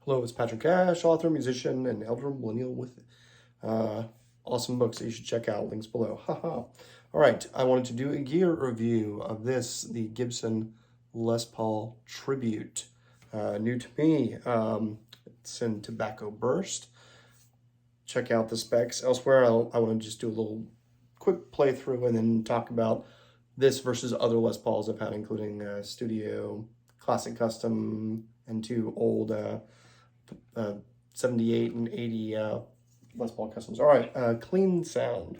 Hello, it's Patrick Cash, author, musician, and elder millennial with awesome books that you should check out. Links below. Haha. All right, I wanted to do a gear review of this, the Gibson Les Paul Tribute. New to me. It's in Tobacco Burst. Check out the specs. Elsewhere, I want to just do a little quick playthrough and then talk about this versus other Les Pauls I've had, including Studio, Classic Custom, and two old 78 and 80 Les Paul Customs. All right, clean sound.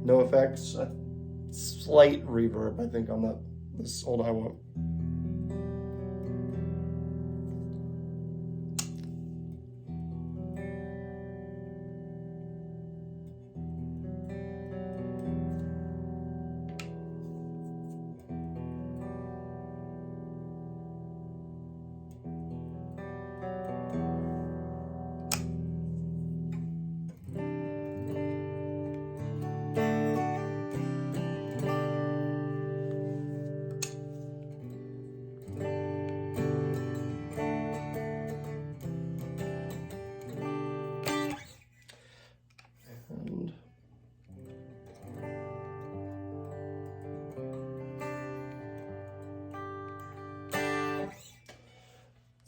No effects. Slight reverb, I think, on this old Iowa.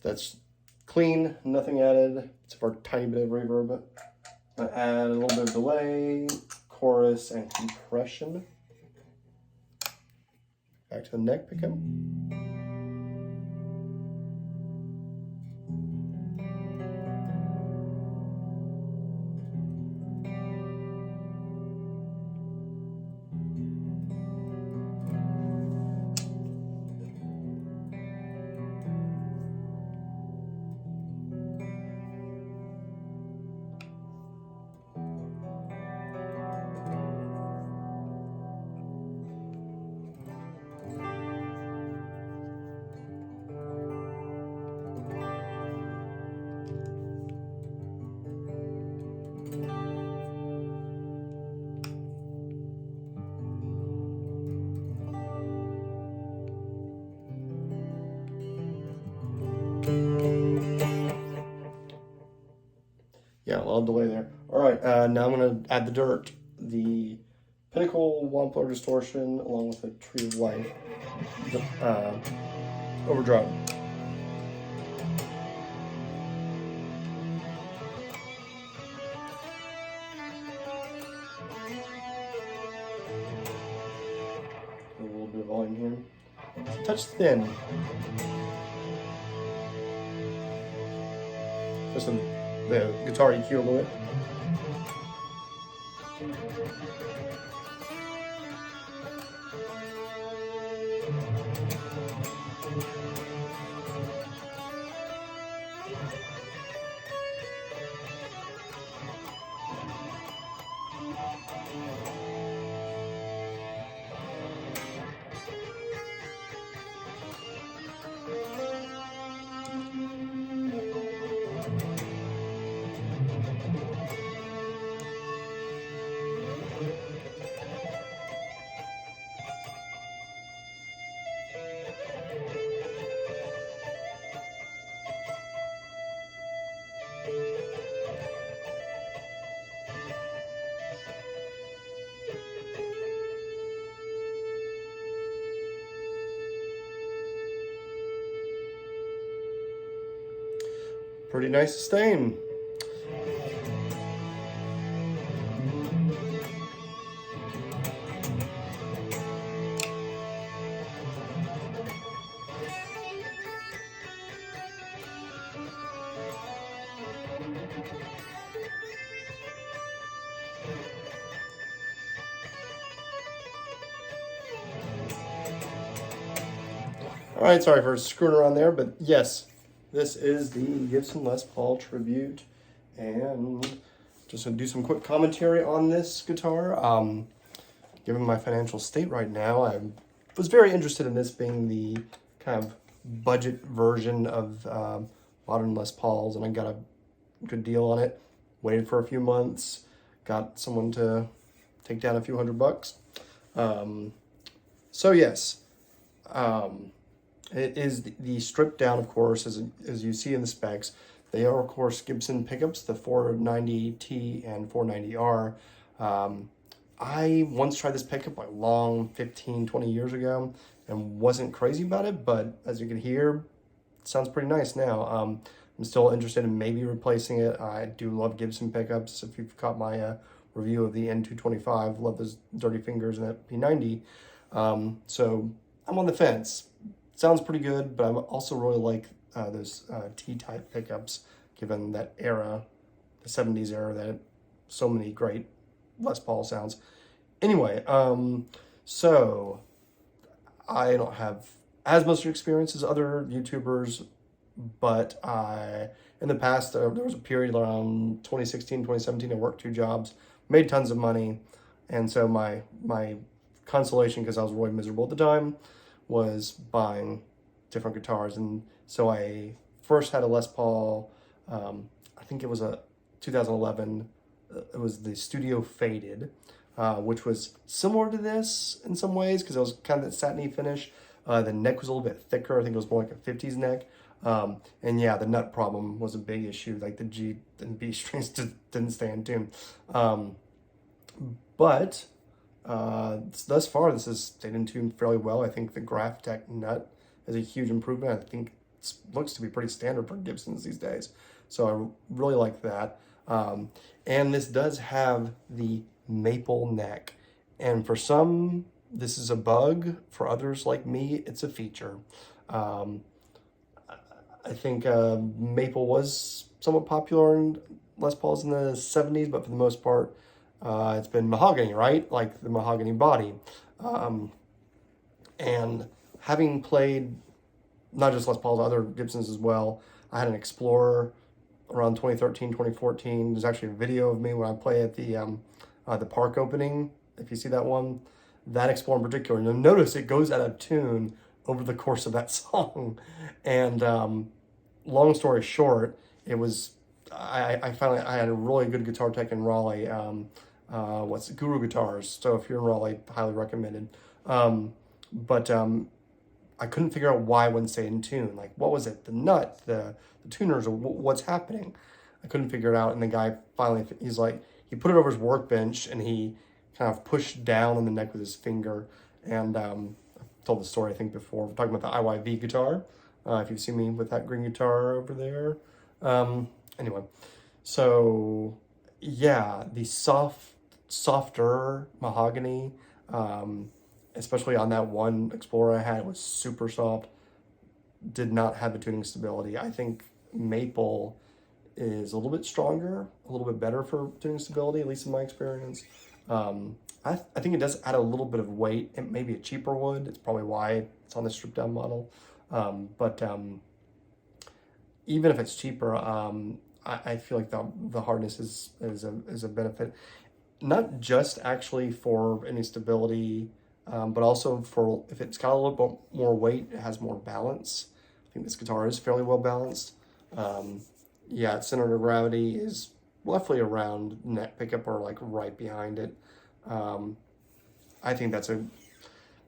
That's clean, nothing added, except for a tiny bit of reverb. I add a little bit of delay, chorus, and compression. Back to the neck pickup. Yeah, a lot of delay there. All right, now I'm going to add the dirt. The Pinnacle one-player distortion, along with the Tree of Life overdrive. A little bit of volume here. It's a touch thin. Just the guitar EQ a little bit. Pretty nice sustain. All right, sorry for screwing around there, but yes, this is the Gibson Les Paul Tribute, and just gonna do some quick commentary on this guitar. Given my financial state right now, I was very interested in this being the kind of budget version of modern Les Pauls, and I got a good deal on it. Waited for a few months, got someone to take down a few $100. So yes, It is the stripped down, of course, as you see in the specs. They are, of course, Gibson pickups, the 490T and 490R. I once tried this pickup like long 15, 20 years ago and wasn't crazy about it, but as you can hear, it sounds pretty nice now. I'm still interested in maybe replacing it. I do love Gibson pickups. If you've caught my review of the N225, love those dirty fingers and that P90. So I'm on the fence. Sounds pretty good, but I also really like those T-type pickups, given that era, the 70s era, that so many great Les Paul sounds. Anyway, so I don't have as much experience as other YouTubers, but in the past, there was a period around 2016, 2017, I worked 2 jobs, made tons of money, and so my consolation, because I was really miserable at the time, was buying different guitars. And so I first had a Les Paul, I think it was a 2011, it was the Studio Faded, which was similar to this in some ways because it was kind of that satiny finish. The neck was a little bit thicker. I think it was more like a 50s neck. And yeah, the nut problem was a big issue. Like the G and B strings just didn't stay in tune. But thus far, this has stayed in tune fairly well. I think the Graphtec nut is a huge improvement. I think it looks to be pretty standard for Gibsons these days. So I really like that. And this does have the maple neck. And for some, this is a bug. For others like me, it's a feature. I think maple was somewhat popular in Les Pauls in the 70s, but for the most part, it's been mahogany, right? Like the mahogany body. And having played not just Les Pauls, other Gibsons as well, I had an Explorer around 2013, 2014. There's actually a video of me when I play at the park opening. If you see that one, that Explorer in particular, you'll notice it goes out of tune over the course of that song. And long story short, it was I finally I had a really good guitar tech in Raleigh. What's Guru Guitars? So if you're in Raleigh, highly recommended. But I couldn't figure out why I wouldn't stay in tune. Like, what was it? The nut, the tuners, or what's happening? I couldn't figure it out. And the guy finally, he's like, he put it over his workbench and he kind of pushed down on the neck with his finger. And I've told the story, I think, before. We're talking about the IYV guitar. If you've seen me with that green guitar over there. Anyway, so yeah, the softer mahogany, especially on that one Explorer I had, was super soft. Did not have the tuning stability. I think maple is a little bit stronger, a little bit better for tuning stability, at least in my experience. I think it does add a little bit of weight. It may be a cheaper wood. It's probably why it's on the stripped down model. But even if it's cheaper, I feel like the hardness is a benefit, not just actually for any stability, but also for if it's got a little bit more weight, it has more balance. I think this guitar is fairly well balanced. Yeah, its center of gravity is roughly around neck pickup or like right behind it. I think that's a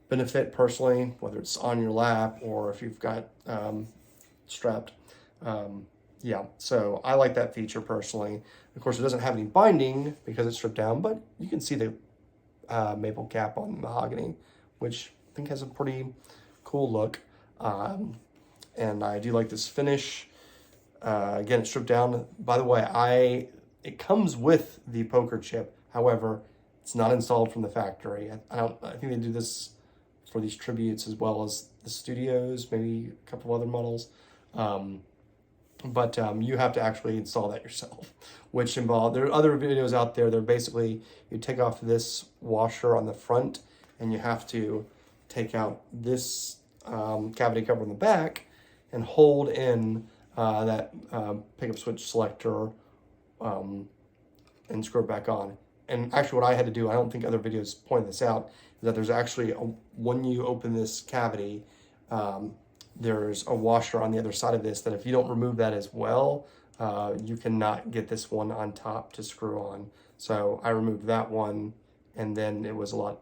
benefit personally, whether it's on your lap or if you've got strapped. Yeah, so I like that feature personally. Of course, it doesn't have any binding because it's stripped down, but you can see the maple cap on the mahogany, which I think has a pretty cool look. And I do like this finish. Again, it's stripped down. By the way, it comes with the poker chip. However, it's not installed from the factory. I think they do this for these tributes as well as the studios, maybe a couple of other models. But you have to actually install that yourself, which involve, there are other videos out there. They're basically, you take off this washer on the front and you have to take out this cavity cover on the back and hold in that pickup switch selector and screw it back on. And actually what I had to do, I don't think other videos point this out, is that there's actually, when you open this cavity, there's a washer on the other side of this that if you don't remove that as well, you cannot get this one on top to screw on. So I removed that one, and then it was a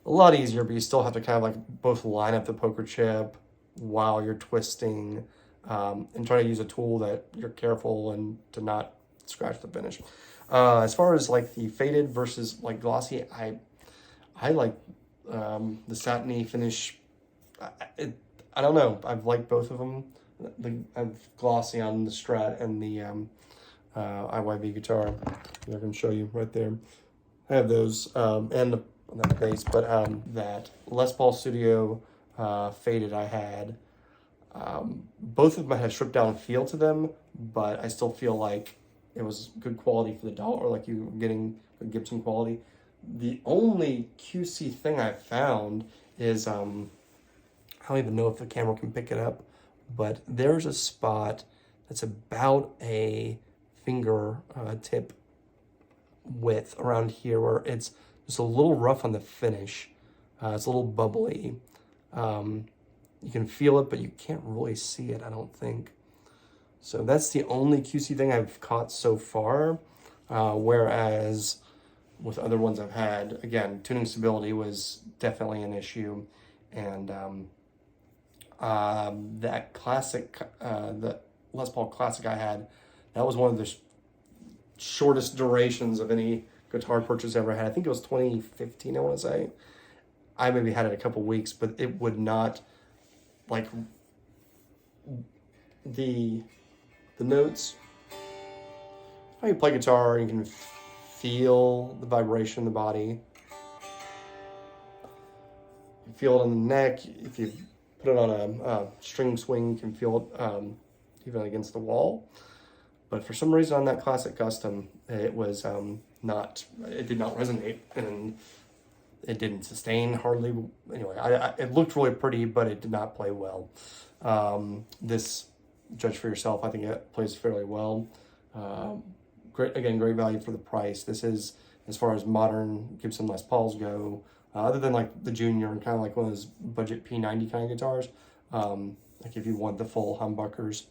lot easier, but you still have to kind of like both line up the poker chip, while you're twisting, and try to use a tool that you're careful and to not scratch the finish. As far as like the faded versus like glossy, I like the satiny finish. I don't know. I've liked both of them. I've glossy on the Strat and the IYV guitar. I can show you right there. I have those and on that bass, but that Les Paul Studio faded I had. Both of them had stripped down feel to them, but I still feel like it was good quality for the dollar, like you were getting good Gibson quality. The only QC thing I found is, I don't even know if the camera can pick it up, but there's a spot that's about a finger tip width around here where it's just a little rough on the finish. It's a little bubbly. You can feel it, but you can't really see it, I don't think. So that's the only QC thing I've caught so far. Whereas with other ones I've had, again, tuning stability was definitely an issue. And that classic, the Les Paul Classic I had, that was one of the shortest durations of any guitar purchase I ever had. I think it was 2015, I want to say. I maybe had it a couple weeks, but it would not, like, the notes. How you play guitar, you can feel the vibration in the body. You feel it in the neck. If you put it on a string swing, you can feel it even against the wall. But for some reason on that Classic Custom, it was it did not resonate, and it didn't sustain hardly. Anyway, it looked really pretty, but it did not play well. This, judge for yourself, I think it plays fairly well. Great value for the price. This is, as far as modern Gibson Les Pauls go, other than like the Junior and kind of like one of those budget P90 kind of guitars, like if you want the full humbuckers,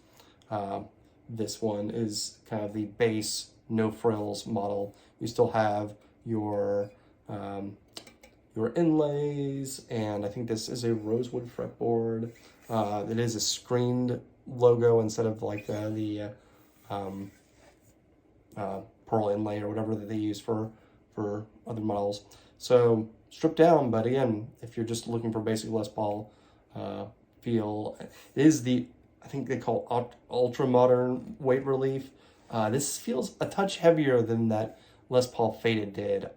this one is kind of the base, no frills model. You still have your inlays, and I think this is a rosewood fretboard. It is a screened logo instead of like the pearl inlay or whatever that they use for other models. So stripped down, but again, if you're just looking for basic Les Paul feel, it is the, I think they call ultra modern weight relief. This feels a touch heavier than that Les Paul Faded did.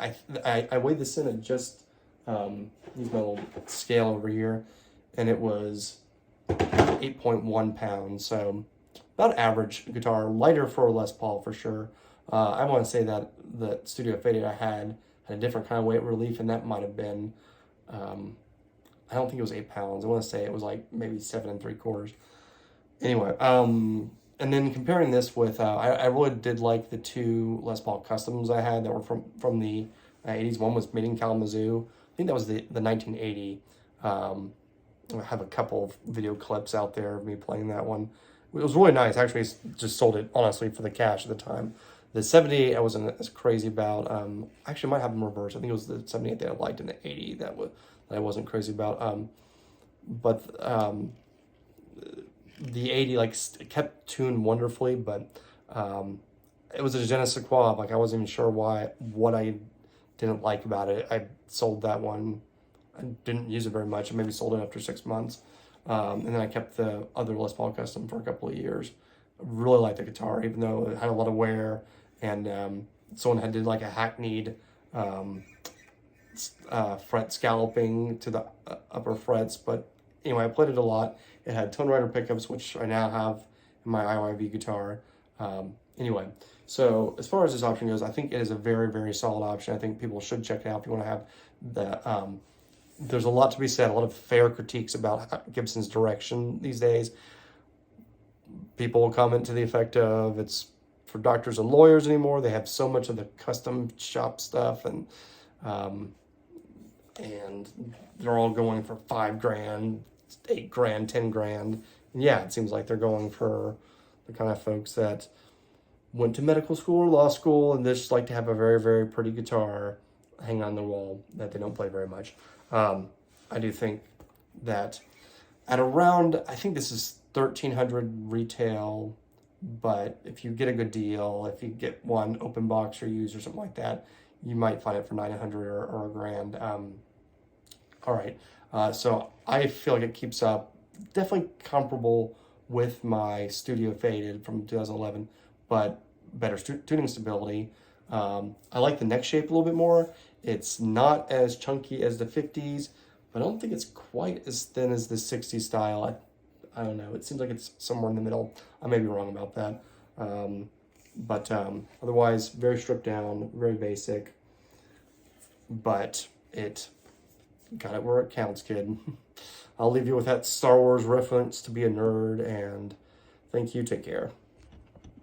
I weighed this in at just, use my little scale over here, and it was 8.1 pounds, so about average guitar, lighter for a Les Paul for sure. I want to say that the Studio Faded I had a different kind of weight relief, and that might have been, I don't think it was 8 pounds. I want to say it was like maybe 7 3/4. Anyway, and then comparing this with, I really did like the two Les Paul Customs I had that were from the 80s. One was made in Kalamazoo. I think that was the 1980. I have a couple of video clips out there of me playing that one. It was really nice. Actually, just sold it, honestly, for the cash at the time. The 78 I wasn't as crazy about. Actually, I might have them reversed. I think it was the 78 that I liked, and the 80 that I wasn't crazy about. But the 80 like kept tuned wonderfully, but it was a je ne sais quoi. Like I wasn't even sure what I didn't like about it. I sold that one. I didn't use it very much. I maybe sold it after 6 months. And then I kept the other Les Paul Custom for a couple of years. I really liked the guitar, even though it had a lot of wear, and someone did like a hackneyed fret scalloping to the upper frets. But anyway, I played it a lot. It had tone rider pickups, which I now have in my IYV guitar. Anyway, so as far as this option goes, I think it is a very, very solid option. I think people should check it out if you want to have the... there's a lot to be said, a lot of fair critiques about Gibson's direction these days. People will comment to the effect of it's for doctors and lawyers anymore. They have so much of the custom shop stuff, and they're all going for $5 grand, $8 grand, $10 grand. And yeah, it seems like they're going for the kind of folks that went to medical school or law school and just like to have a very, very pretty guitar hanging on the wall that they don't play very much. I do think that at around, I think this is 1,300 retail, but if you get a good deal, if you get one open box or used or something like that, you might find it for 900 or a grand. All right, so I feel like it keeps up, definitely comparable with my Studio Faded from 2011, but better tuning stability. I like the neck shape a little bit more. It's not as chunky as the 50s, but I don't think it's quite as thin as the 60s style. I don't know. It seems like it's somewhere in the middle. I may be wrong about that. But otherwise, very stripped down, very basic, but it got it where it counts, kid. I'll leave you with that Star Wars reference to be a nerd, and thank you. Take care.